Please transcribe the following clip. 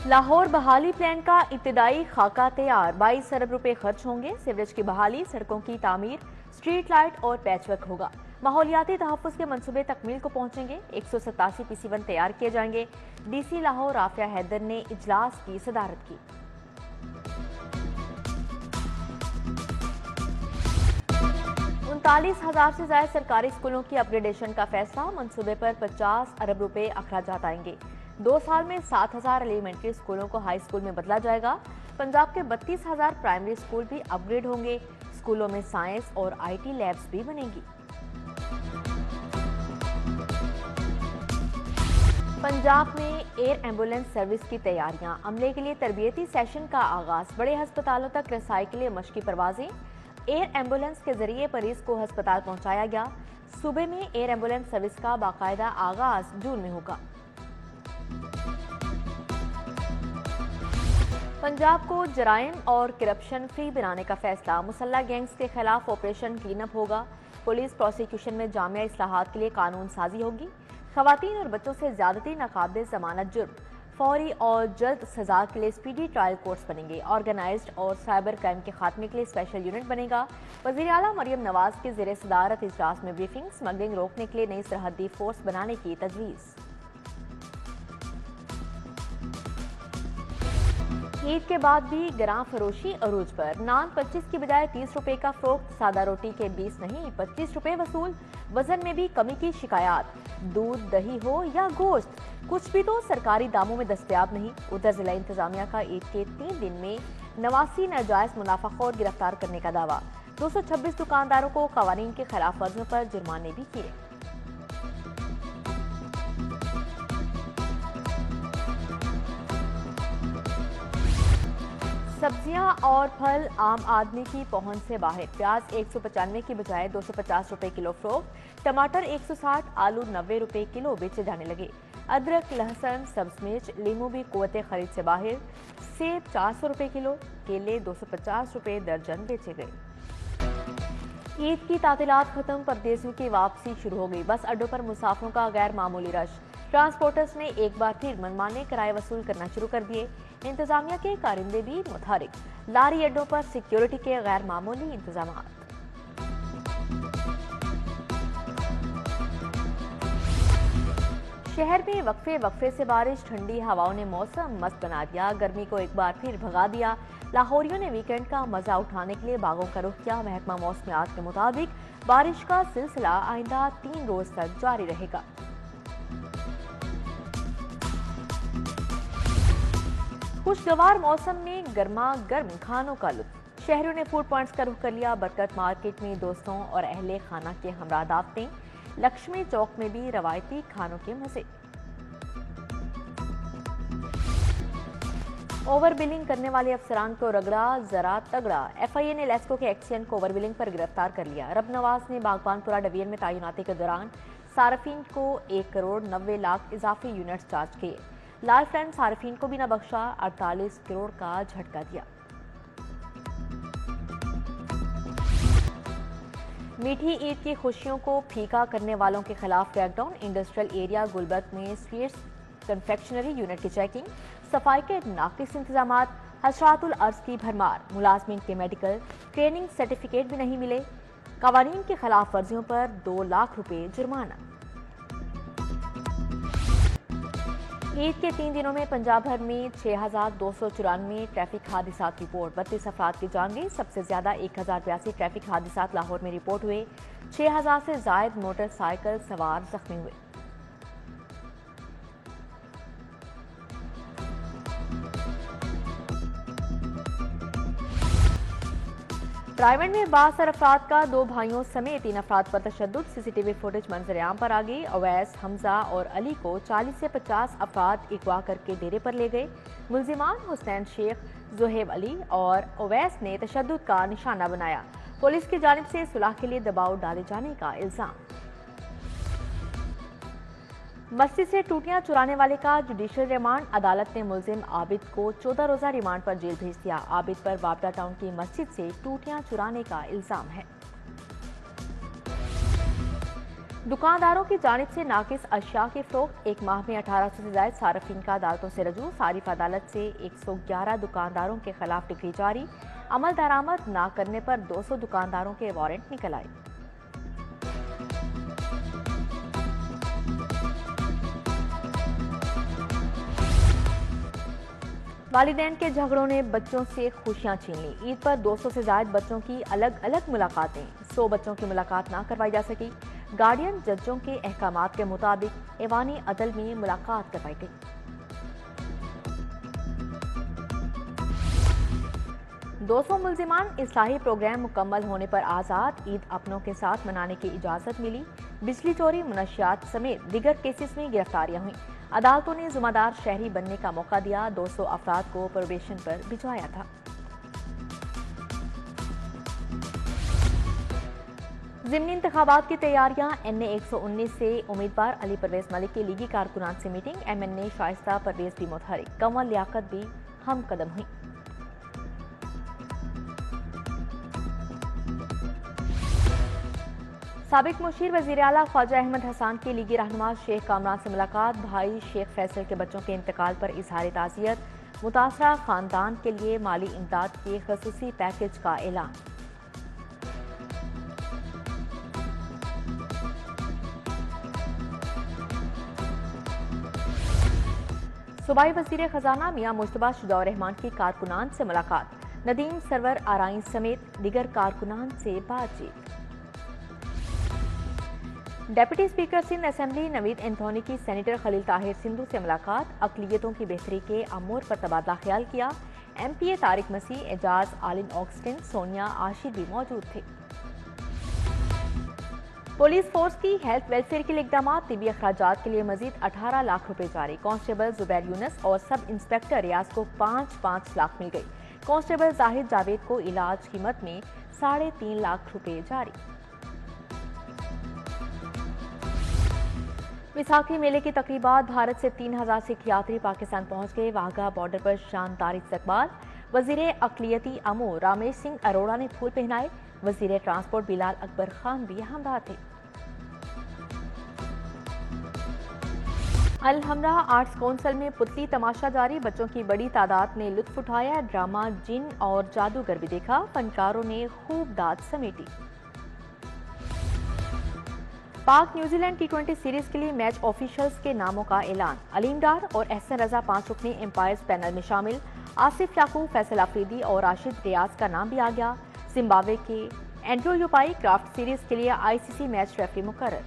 लाहौर बहाली प्लान का इब्तिदाई खाका तैयार, 22 अरब रुपए खर्च होंगे। सीवरेज की बहाली, सड़कों की तामीर, स्ट्रीट लाइट और पैचवर्क होगा। माहौलियाती तहफ्फुज़ के मंसूबे तकमील को पहुंचेंगे। 187 PC1 तैयार किए जाएंगे। DC लाहौर आफिया हैदर ने इजलास की सदारत की। 39,000 से ज्यादा सरकारी स्कूलों की अपग्रेडेशन का फैसला, मंसूबे पर 50 अरब रुपए अखराजात आएंगे। 2 साल में 7,000 एलिमेंट्री स्कूलों को हाई स्कूल में बदला जाएगा। पंजाब के 32,000 प्राइमरी स्कूल भी अपग्रेड होंगे। स्कूलों में साइंस और IT लैब्स भी बनेंगी। पंजाब में एयर एम्बुलेंस सर्विस की तैयारियां, अमले के लिए तरबियती सेशन का आगाज, बड़े अस्पतालों तक रसाई के लिए मशकी परवाजें। एयर एम्बुलेंस के जरिए मरीज को अस्पताल पहुंचाया गया। सूबे में एयर एम्बुलेंस सर्विस का बाकायदा आगाज जून में होगा। पंजाब को जराइम और करप्शन फ्री बनाने का फैसला, मुसल्लह गैंग्स के खिलाफ ऑपरेशन क्लीनअप होगा। पुलिस प्रोसिक्यूशन में जामिया इस्लाहात के लिए कानून साजी होगी। खवातीन और बच्चों से ज्यादती नाकाबिल जमानत जुर्म, फौरी और जल्द सजा के लिए स्पीडी ट्रायल कोर्ट्स बनेंगे। ऑर्गेनाइज्ड और साइबर क्राइम के खात्मे के लिए स्पेशल यूनिट बनेगा। वज़ीर आला मरियम नवाज के ज़ेरे सदारत इजलास में ब्रीफिंग, स्मगलिंग रोकने के लिए नई सरहदी फोर्स बनाने की तजवीज़। ईद के बाद भी गरां फरोशी अरूज पर, नान 25 की बजाय 30 रुपए का फरोख्त, सादा रोटी के 20 नहीं 25 रुपए वसूल। वजन में भी कमी की शिकायत, दूध दही हो या गोश्त, कुछ भी तो सरकारी दामों में दस्तयाब नहीं। उधर जिला इंतजामिया का ईद के 3 दिन में 89 नाजायज मुनाफाखोर गिरफ्तार करने का दावा। 226 दुकानदारों को कवानीन के खिलाफ वर्जियों पर जुर्माने भी किए। सब्जियां और फल आम आदमी की पहुंच से बाहर, प्याज 195 की बजाय 250 रुपए किलो फरोख्त, टमाटर 160, आलू 90 रुपए किलो बेचे जाने लगे। अदरक, लहसुन, सब्ज मिर्च, लीमू भी कुव्वते खरीद से बाहर। सेब 400 रुपए किलो, केले 250 रुपए दर्जन बेचे गए। ईद की तातीलात खत्म, परदेसियों की वापसी शुरू हो गई। बस अड्डों पर मुसाफिरों का गैर मामूली रश। ट्रांसपोर्टर्स ने एक बार फिर मनमाने किराए वसूल करना शुरू कर दिए। इंतजामिया के कारिंदे भी मुतहरिक, लारी अड्डों पर सिक्योरिटी के गैर मामूली इंतजाम। शहर में वक्फे वक्फे से बारिश, ठंडी हवाओं ने मौसम मस्त बना दिया, गर्मी को एक बार फिर भगा दिया। लाहौरियों ने वीकेंड का मजा उठाने के लिए बागों का रुख किया। महकमा मौसमियात के मुताबिक बारिश का सिलसिला आइंदा 3 रोज तक जारी रहेगा। खुशगवार मौसम में गर्मा गर्म खानों का लुत्फ, शहरियों ने फूड पॉइंट्स का रुख कर लिया। बरकत मार्केट में दोस्तों और अहले खाना के हमरा दावतें, लक्ष्मी चौक में भी रवायती खानों के मजे। ओवर बिलिंग करने वाले अफसरान को रगड़ा जरा तगड़ा, FIA ने लेस्को के एक्सियन को ओवर बिलिंग पर गिरफ्तार कर लिया। रब नवाज ने बागबानपुरा डिवीजन में तैनाती के दौरान सार्फिन को 1 करोड़ 90 लाख इजाफी यूनिट्स चार्ज किए। लाल फ्रंट सार्फिन को भी न बख्शा, 48 करोड़ का झटका दिया। मीठी ईद की खुशियों को फीका करने वालों के खिलाफ क्रैकडाउन, इंडस्ट्रियल एरिया गुलबर्ग में स्वीट्स कन्फेक्शनरी यूनिट की चेकिंग, सफाई के नाकिस इंतजामात, हशरातुल अर्ज की भरमार, मुलाजमीन के मेडिकल ट्रेनिंग सर्टिफिकेट भी नहीं मिले। कवानीन की खिलाफ वर्जियों पर 2 लाख रुपए जुर्माना। ईद के 3 दिनों में पंजाब भर में 6,294 ट्रैफिक हादसात रिपोर्ट, 32 अफराद की जान गई। सबसे ज्यादा 1,082 ट्रैफिक हादसात लाहौर में रिपोर्ट हुए। 6,000 से जायद मोटरसाइकिल सवार जख्मी हुए। रायगढ़ में 62 अफराद का 2 भाइयों समेत 3 अफराद पर तशद्दुद, CCTV फुटेज मंजर-ए-आम पर आ गई। अवैस, हमजा और अली को 40 से 50 अफराद अगवा करके डेरे पर ले गए। मुल्जिमान हुसैन शेख, जोहेब अली और अवैस ने तशद्दुद का निशाना बनाया। पुलिस की जानिब से सुलह के लिए दबाव डाले जाने का इल्जाम। मस्जिद से टूटियां चुराने वाले का जुडिशियल रिमांड, अदालत ने मुल्जिम आबिद को 14 रोजा रिमांड पर जेल भेज दिया। आबिद पर बाबरा टाउन की मस्जिद से टूटियां चुराने का इल्जाम है। दुकानदारों की जानिब से नाकिस अशिया की फरोख्त, एक माह में 1800 से ज्यादा सार्फिन का अदालतों से रजू। सारिफ अदालत से 111 दुकानदारों के खिलाफ डिग्री जारी। अमल दरामद न करने पर 200 दुकानदारों के वारंट निकल आए। वालिदैन के झगड़ों ने बच्चों से खुशियां छीन ली। ईद पर 200 से ज्यादा बच्चों की अलग अलग मुलाकातें, 100 बच्चों की मुलाकात ना करवाई जा सकी। गार्डियन जजों के अहकामात के मुताबिक ऐवानी अदल में मुलाकात करवाई गई। दो सौ मुल्जिमान इस्लाही प्रोग्राम मुकम्मल होने पर आज़ाद। ईद अपनों के साथ मनाने की इजाज़त मिली। बिजली चोरी, मुनशियात समेत दीगर केसेस में गिरफ्तारियां हुई। अदालतों ने जिम्मेदार शहरी बनने का मौका दिया। 200 अफराद को प्रोबेशन पर भिजवाया था। ज़िमनी इंतखाबात की तैयारियां। NA 119 से उम्मीदवार अली परवेज मलिक की लीगी कारकुनान से मीटिंग। MNA शाइस्ता परवेज भी मुतहरिक, कंवर लियाकत भी हम कदम हुई। साबिक मुशीर वज़ीर आला ख्वाजा अहमद हसान की लीगी रहनुमा शेख कामरान से मुलाकात। भाई शेख फैसल के बच्चों के इंतकाल पर इजहार ताज़ियत। मुतासरा खानदान के लिए माली इमदाद के खसूसी पैकेज का ऐलान। सूबाई वज़ीर खजाना मियां मुश्तबा शुजा रहमान की कारकुनान से मुलाकात। नदीम सरवर आराइन समेत दीगर कारकुनान से बातचीत। Deputy speaker Sindh assembly Naveed Anthony की सेनेटर खलील ताहिर सिंधु से मुलाकात। अक़लियतों की बेहतरी के अमूर पर तबादला ख्याल किया। MPA तारिक मसीह, एजाज, आलिन ऑक्सटिन, सोनिया आशिर भी मौजूद थे। पुलिस फोर्स की हेल्थ वेलफेयर के लिए इकदाम। तिबी अखराजात के लिए मजीद 18 लाख रुपए जारी। कांस्टेबल जुबैर यूनस और सब इंस्पेक्टर रियाज को 5-5 लाख मिल गई। कांस्टेबल जाहिद जावेद को इलाज कीमत में 3.5 लाख रुपए जारी। विसाखी मेले की तकरीबात। भारत से 3000 सिख यात्री पाकिस्तान पहुंच गए। वाघा बॉर्डर पर शानदार इस्तकबाल। वजीर अक़लियती अमूर रामेश सिंह अरोड़ा ने फूल पहनाए। वजीर ट्रांसपोर्ट बिलाल अकबर खान भी हमरा थे। अल हमरा आर्ट्स काउंसिल में पुतली तमाशा जारी। बच्चों की बड़ी तादाद ने लुत्फ उठाया। ड्रामा जिन और जादूगर भी देखा। फनकारों ने खूब दाद समेटी। पाक न्यूजीलैंड T20 सीरीज के लिए मैच ऑफिशियल्स के नामों का ऐलान। अलीम डार और एहसन रजा 5 रुकनी एम्पायर्स पैनल में शामिल। आसिफ याकूब, फैसल अफरीदी और राशिद रियाज का नाम भी आ गया। जिम्बाब्वे के एंड्रू यूपाई क्राफ्ट सीरीज के लिए ICC मैच रेफरी मुकर्रर।